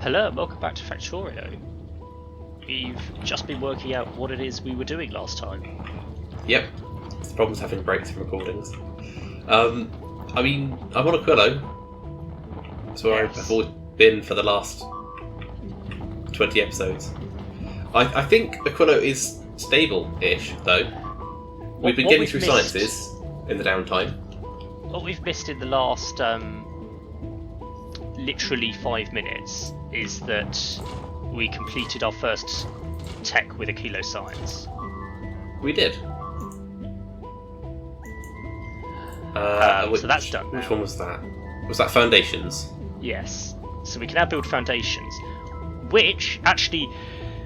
Hello and welcome back to Factorio. We've just been working out what it is we were doing last time. Yep. The problem's having breaks in recordings. I'm on Aquilo. That's where I've always been for the last 20 episodes. I think Aquilo is stable-ish, though. We've been getting through sciences in the downtime. What we've missed in the last literally 5 minutes is that we completed our first tech with a kilo science. We did. So that's done now. Which one was that? Was that Foundations? Yes. So we can now build foundations, which actually...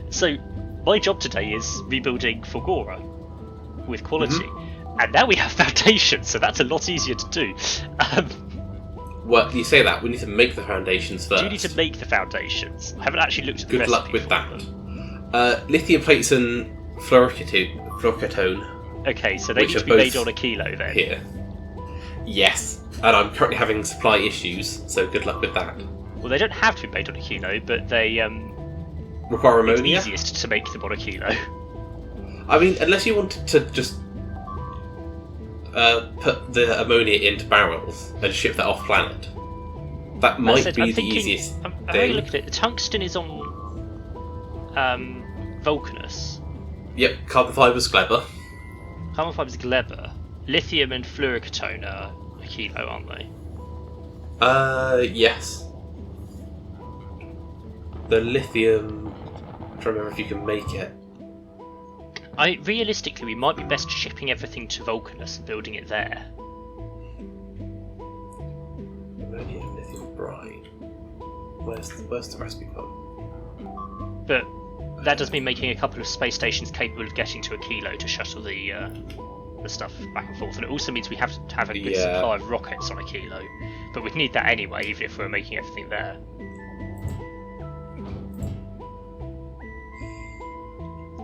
So my job today is rebuilding Fulgora with quality, and now we have foundations, so that's a lot easier to do. Well, you say that, we need to make the foundations first. Do you need to make the foundations? I haven't actually looked at the Good luck with that. Lithium plates and fluorocatone. Okay, so they need to be made on a kilo then. Here. Yes, and I'm currently having supply issues, so good luck with that. Well, they don't have to be made on a kilo, but they require ammonia? It's easiest to make them on a kilo. I mean, unless you wanted to just put the ammonia into barrels and ship that off planet. That might be the easiest thing. I'm having a look at it. The tungsten is on Vulcanus. Yep, carbon fiber's Gleba. Carbon fiber's Gleba. Lithium and fluorocatone are a kilo, aren't they? Yes. The lithium... I'm trying to remember if you can make it. Realistically, we might be best shipping everything to Vulcanus and building it there. Ammonium, lithium brine. Where's the recipe from? But that does mean making a couple of space stations capable of getting to a kilo to shuttle the stuff back and forth, and it also means we have to have a good supply of rockets on a kilo. But we'd need that anyway, even if we're making everything there.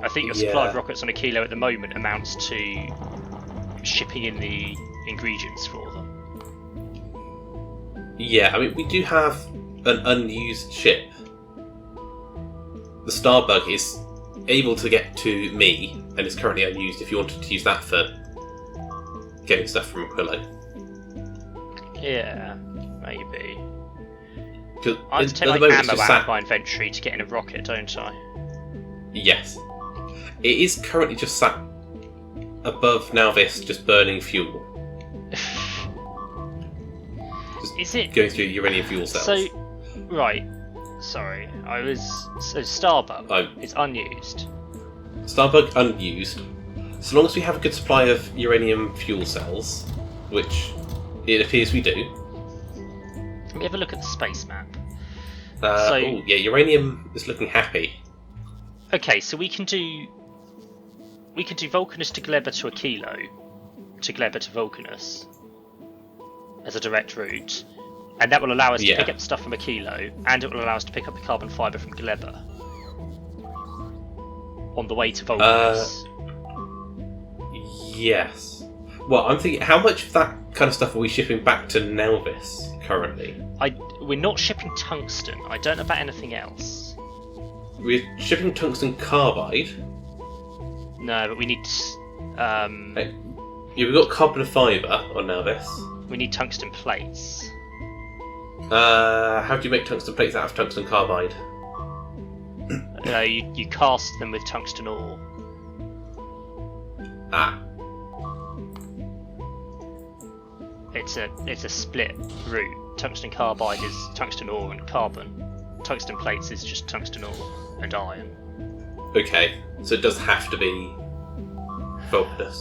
I think your supply of rockets on a kilo at the moment amounts to shipping in the ingredients for them. Yeah, I mean, we do have an unused ship. The Starbug is able to get to me, and is currently unused if you wanted to use that for getting stuff from Aquilo. Yeah, maybe. I have to take ammo out of my inventory to get in a rocket, don't I? Yes. It is currently just sat above Nalvis, just burning fuel. Is it going through uranium fuel cells? So, right. Sorry, so Starbug is unused. Starbug unused. So long as we have a good supply of uranium fuel cells, which it appears we do. Let me have a look at the space map. Uranium is looking happy. Okay, so we can do Vulcanus to Gleba to a kilo, to Gleba to Vulcanus as a direct route, and that will allow us to pick up stuff from a kilo, and it will allow us to pick up the carbon fibre from Gleba on the way to Vulcanus. Yes. Well, I'm thinking, how much of that kind of stuff are we shipping back to Nelvis currently? We're not shipping tungsten. I don't know about anything else. We're shipping tungsten carbide. No, but we need... we've got carbon fibre on Nelvis. We need tungsten plates. How do you make tungsten plates out of tungsten carbide? You cast them with tungsten ore. Ah. It's a split route. Tungsten carbide is tungsten ore and carbon. Tungsten plates is just tungsten ore and iron. Okay, so it does have to be Vulcanus.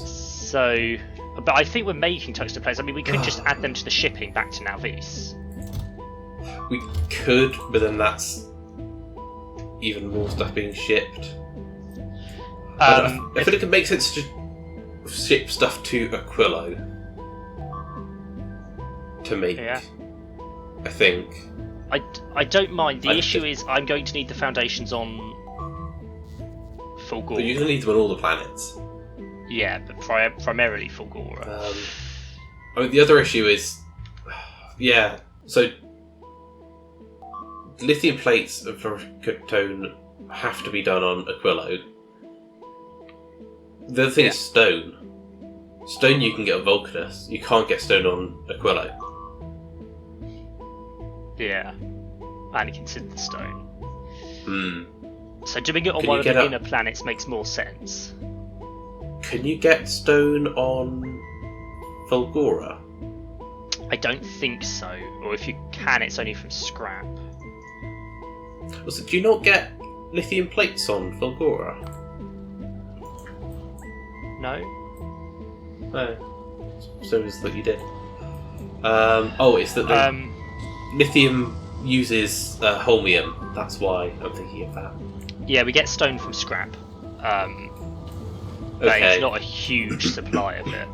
So, but I think we're making tungsten plates. I mean, we could just add them to the shipping back to Nalvis. We could, but then that's even more stuff being shipped. I feel like it makes sense to ship stuff to Aquilo to make. Yeah. I think. I don't mind. The issue is I'm going to need the foundations on Fulgora. But you're going to need them on all the planets. Yeah, but primarily Fulgora. The other issue is... Yeah, so lithium plates and ferrocotone have to be done on Aquilo. The other thing is stone. Stone you can get on Vulcanus. You can't get stone on Aquilo. Yeah. And you consider the stone. Hmm. So doing it on Can one you of the get inner planets makes more sense. Can you get stone on Fulgora? I don't think so. Or if you can, it's only from scrap. Also, do you not get lithium plates on Fulgora? No? No. So it was that you did. It's that the lithium uses holmium. That's why I'm thinking of that. Yeah, we get stone from scrap. But Okay. it's not a huge supply of it.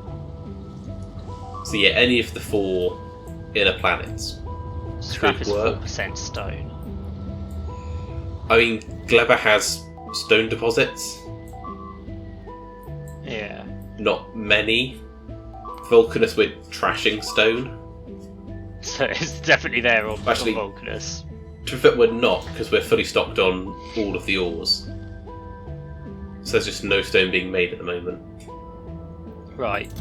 So yeah, any of the 4 inner planets. Scrap could is work. 4% stone. I mean, Gleba has stone deposits. Yeah. Not many. Vulcanus, we're trashing stone. So it's definitely there on Actually- Vulcanus. To be fair, we're not, because we're fully stocked on all of the ores. So there's just no stone being made at the moment. Right.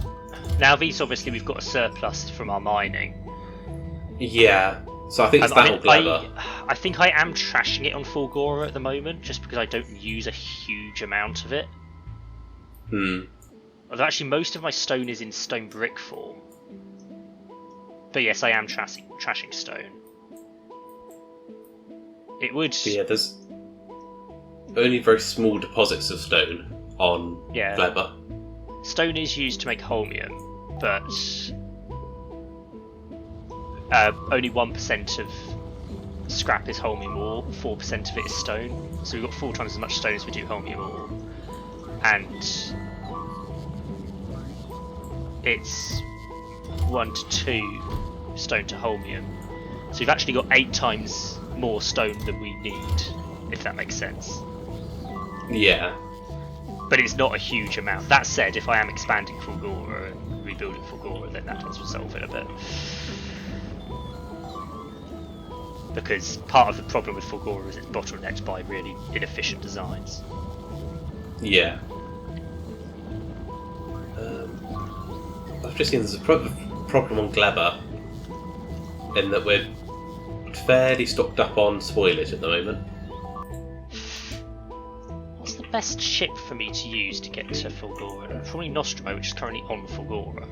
Now these obviously we've got a surplus from our mining. Yeah. So I think it's that or Gleba. I think I am trashing it on Fulgora at the moment, just because I don't use a huge amount of it. Although actually most of my stone is in stone brick form. But yes, I am trashing stone. It would... But yeah, there's only very small deposits of stone on Gleba. Stone is used to make holmium, but only 1% of scrap is holmium ore, 4% of it is stone. So we've got 4 times as much stone as we do holmium ore. And it's 1 to 2 stone to holmium. So we've actually got 8 times more stone than we need, if that makes sense. Yeah. But it's not a huge amount. That said, if I am expanding Fulgora and rebuilding Fulgora, then that does resolve it a bit. Because part of the problem with Fulgora is it's bottlenecked by really inefficient designs. Yeah. I've just seen there's a problem on Gleba in that we're fairly stocked up on spoilage at the moment. What's the best ship for me to use to get to Fulgora? Probably Nostromo, which is currently on Fulgora.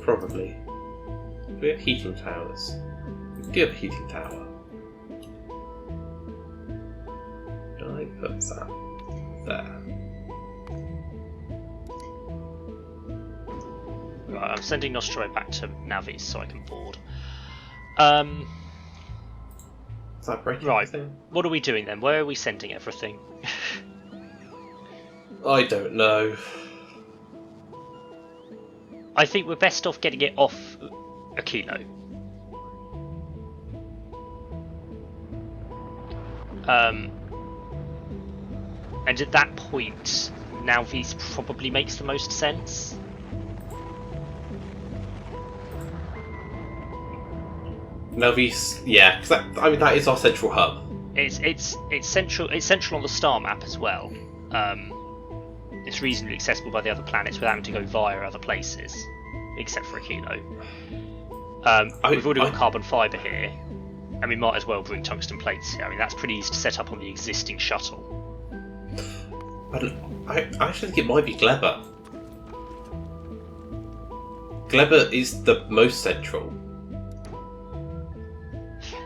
Probably. Do we have heating towers? We do have a heating tower. Do I put that there? Right, I'm sending Nostromo back to Navis so I can board. Is that breaking Right, anything? what are we doing then? Where are we sending everything? I don't know. I think we're best off getting it off Aquilo. And at that point, Navis probably makes the most sense. Navis, yeah, because that is our central hub. It's central. It's central on the star map as well. It's reasonably accessible by the other planets without having to go via other places, except for Aquilo. We've already got carbon fibre here, and we might as well bring tungsten plates here. I mean, that's pretty easy to set up on the existing shuttle. I actually think it might be Gleba. Gleba is the most central.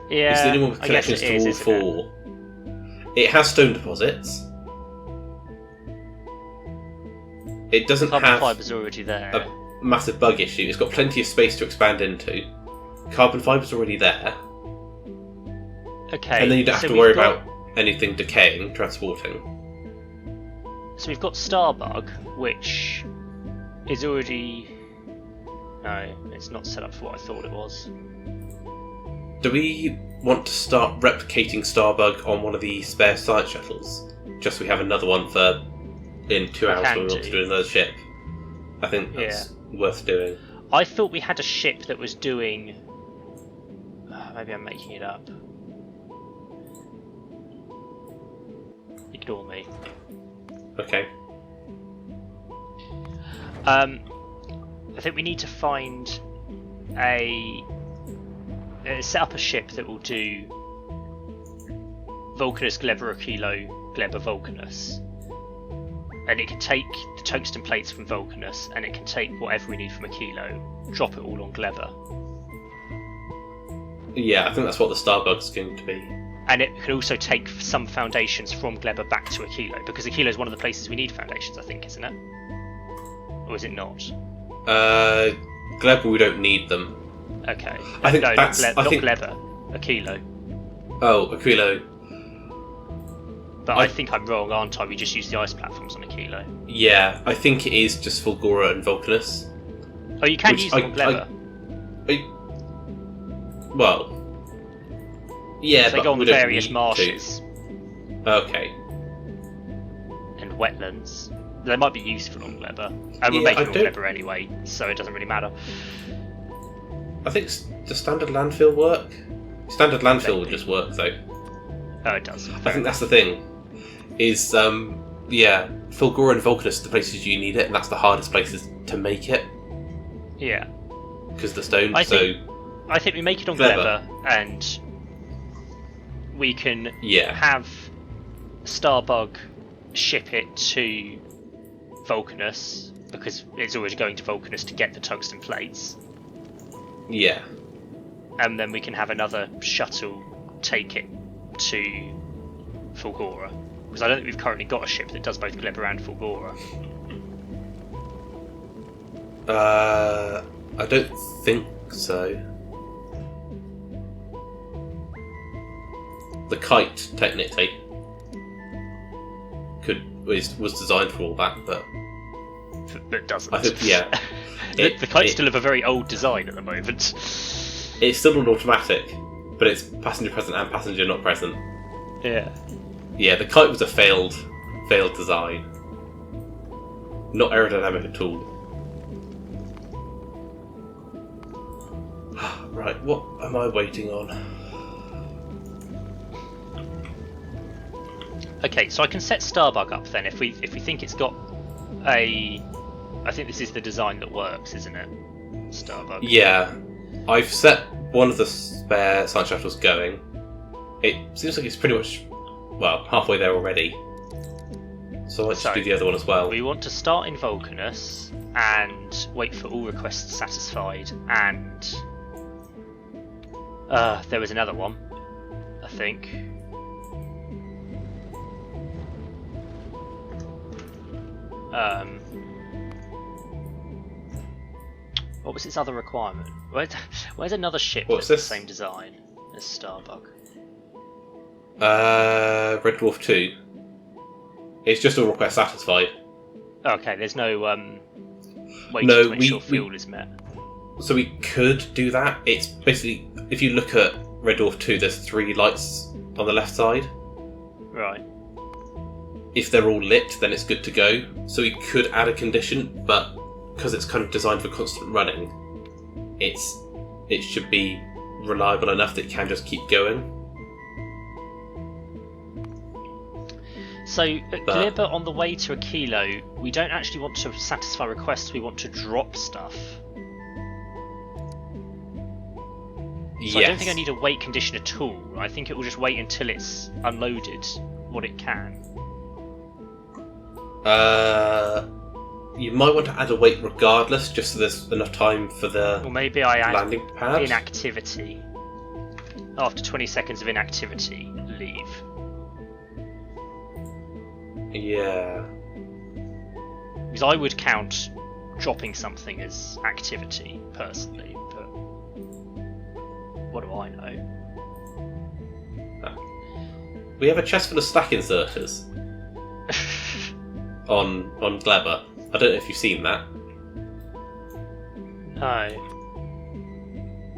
Yeah, it's the only one with connections to all 4. It has stone deposits. It doesn't carbon have fibre's already there. a massive bug issue. It's got plenty of space to expand into. Carbon fiber's already there. Okay. And then you don't have to worry about anything decaying, transporting. So we've got Starbug, which is already... No, it's not set up for what I thought it was. Do we want to start replicating Starbug on one of the spare science shuttles? Just so we have another one for in 2 hours when we want to do another ship. I think that's worth doing. I thought we had a ship that was doing... maybe I'm making it up. Ignore me. Okay. I think we need to find set up a ship that will do Vulcanus, Gleba, Kilo, Gleba, Vulcanus. And it can take the tungsten plates from Vulcanus, and it can take whatever we need from Aquilo, drop it all on Gleba. Yeah, I think that's what the Starbug's going to be. And it can also take some foundations from Gleba back to Aquilo, because Aquilo is one of the places we need foundations, I think, isn't it? Or is it not? Gleba, we don't need them. Okay. I think no, that's... not Gleba, Aquilo. Oh, Aquilo. But I think I'm wrong, aren't I? We just use the ice platforms on Aquilo. Yeah, I think it is just Fulgora and Vulcanus. Oh, you can use them on Gleba. Well... Yeah, so they but go on we the don't various need marshes. To. Okay. And wetlands. They might be useful on Gleba. And we're making on Gleba anyway, so it doesn't really matter. I think does standard landfill work? Standard landfill would just work though. Oh, it does. I think that's the thing. Is Fulgora and Vulcanus are the places you need it, and that's the hardest places to make it. Yeah. Because the stone. I think we make it on Gleba, and we can have Starbug ship it to Vulcanus, because it's already going to Vulcanus to get the tungsten plates. Yeah. And then we can have another shuttle take it to Fulgora. Because I don't think we've currently got a ship that does both Gleba and Fulgora. I don't think so. The kite, technically, was designed for all that, but it doesn't. I think, yeah. The kite's still of a very old design at the moment. It's still an automatic, but it's passenger present and passenger not present. Yeah. Yeah, the kite was a failed design. Not aerodynamic at all. Right, what am I waiting on? Okay, so I can set Starbug up then if we think it's got a... I think this is the design that works, isn't it? Starbug. Yeah. I've set one of the spare science shuttles going. It seems like it's pretty much, well, halfway there already. So let's do the other one as well. We want to start in Vulcanus and wait for all requests satisfied, and there was another one, I think. What was its other requirement? Where's another ship that's the same design as Starbug? Red Dwarf 2. It's just all requests satisfied. Okay, there's no way to make sure fuel is met. So we could do that. It's basically, if you look at Red Dwarf 2, there's 3 lights on the left side. Right. If they're all lit, then it's good to go. So we could add a condition, but because it's kind of designed for constant running, it should be reliable enough that it can just keep going. So at Gleba, on the way to Aquilo, we don't actually want to satisfy requests, we want to drop stuff. So I don't think I need a wait condition at all. I think it will just wait until it's unloaded what it can. You might want to add a wait regardless, just so there's enough time for the or maybe I add landing pad. Inactivity. After 20 seconds of inactivity, leave. Yeah. Because I would count dropping something as activity, personally, but what do I know? We have a chest full of stack inserters on Gleba. I don't know if you've seen that. No.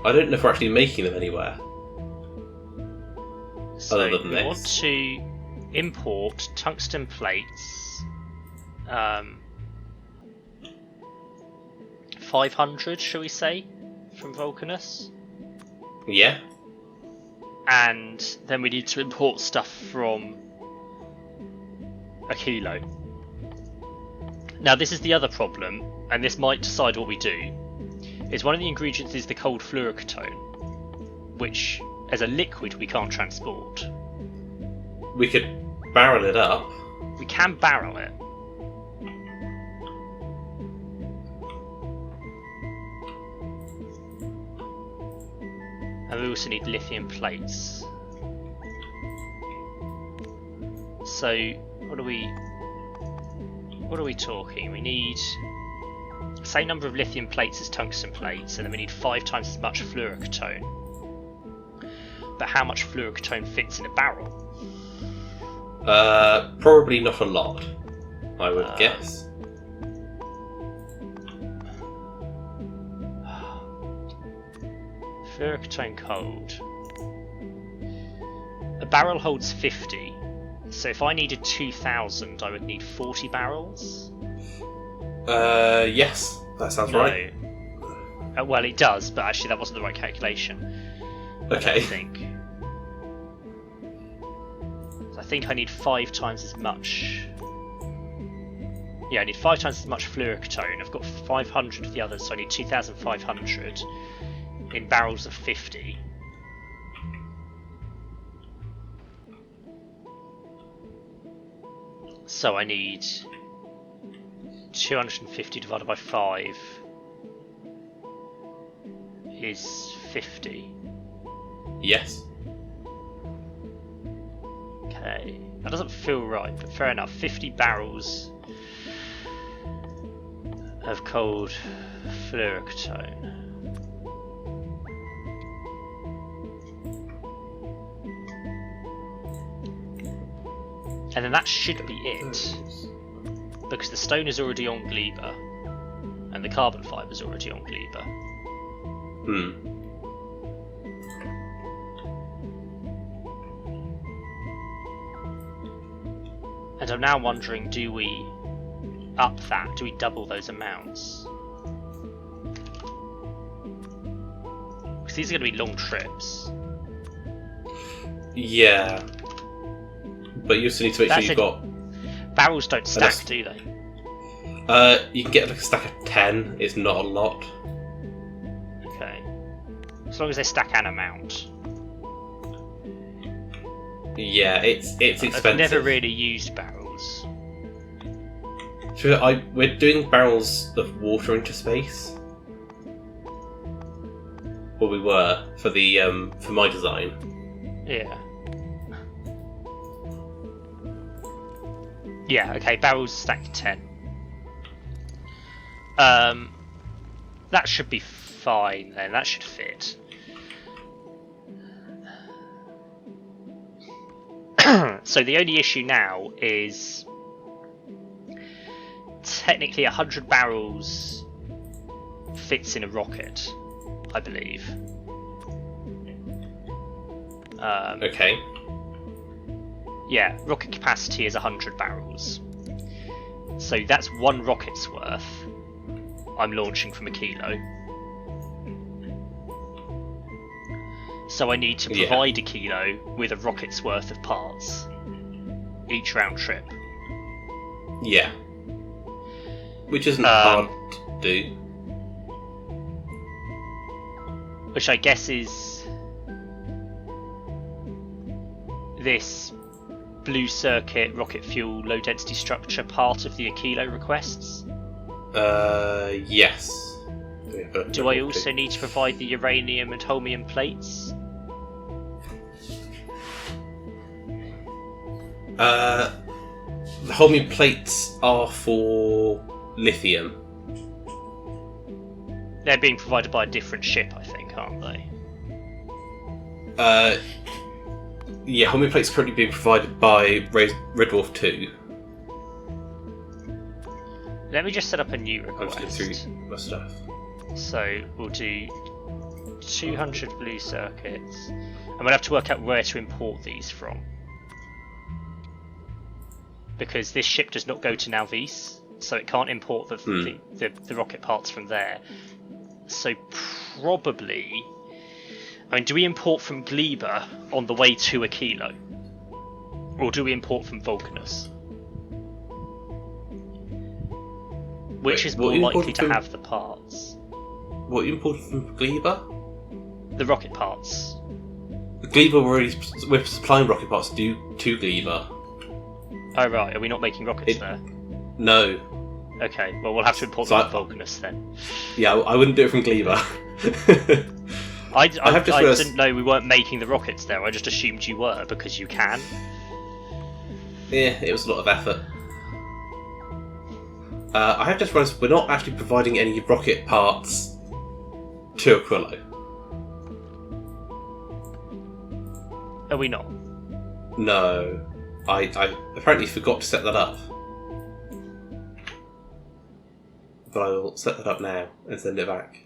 I don't know if we're actually making them anywhere. So other than we this. want to import tungsten plates. 500, shall we say, from Vulcanus? Yeah. And then we need to import stuff from a kilo. Now this is the other problem, and this might decide what we do, is one of the ingredients is the cold fluorocatone, which as a liquid we can't transport. We could barrel it up. We can barrel it. And we also need lithium plates. So what are we talking? We need the same number of lithium plates as tungsten plates, and then we need 5 times as much fluorocatone. But how much fluorocatone fits in a barrel? Probably not a lot, I would guess. Fluorocatone cold. A barrel holds 50, so if I needed 2,000, I would need 40 barrels. Yes, that sounds right. Well, it does, but actually that wasn't the right calculation. Okay. I think I need 5 times as much. Yeah, I need 5 times as much fluorocatone. I've got 500 of the others, so I need 2,500 in barrels of 50. So I need 250 divided by 5 is 50. Yes. Okay, that doesn't feel right, but fair enough. 50 barrels of cold fluorocatone. And then that should be it, because the stone is already on Gleba, and the carbon fibre is already on Gleba. And I'm now wondering, do we up that? Do we double those amounts? Because these are going to be long trips. Yeah. But you also need to make sure you've got... Barrels don't stack, do they? You can get like a stack of 10, it's not a lot. Okay. As long as they stack an amount. Yeah, it's expensive. I've never really used barrels. So we're doing barrels of water into space. Well, we were for the for my design. Yeah. Yeah. Okay. Barrels stacked 10. That should be fine then. That should fit. So the only issue now is technically 100 barrels fits in a rocket, I believe. Okay. Yeah, rocket capacity is 100 barrels. So that's one rocket's worth I'm launching from a kilo. So I need to provide a kilo with a rocket's worth of parts each round trip. Yeah. Which isn't hard to do. Which I guess is this blue circuit rocket fuel low density structure part of the Aquilo requests? Yes. Do I also need to provide the uranium and holmium plates? The holmium plates are for lithium. They're being provided by a different ship, I think, aren't they? Yeah, holmium plates are currently being provided by Red Dwarf 2. Let me just set up a new request. I'm just looking through my stuff. So we'll do 200 blue circuits, and we'll have to work out where to import these from. Because this ship does not go to Nalvis, so it can't import the rocket parts from there. So probably... I mean, do we import from Gleba on the way to Aquilo? Or do we import from Vulcanus? Which is more likely to have the parts? What you imported from Gleba? The rocket parts. Gleba we're supplying rocket parts to Gleba. Oh right, are we not making rockets there? No. Okay, well we'll have to import them from Vulcanus then. Yeah, I wouldn't do it from Gleba. I didn't know we weren't making the rockets there, I just assumed you were, because you can. Yeah, it was a lot of effort. I have just realised we're not actually providing any rocket parts to Aquilo. Are we not? No. I apparently forgot to set that up. But I will set that up now and send it back.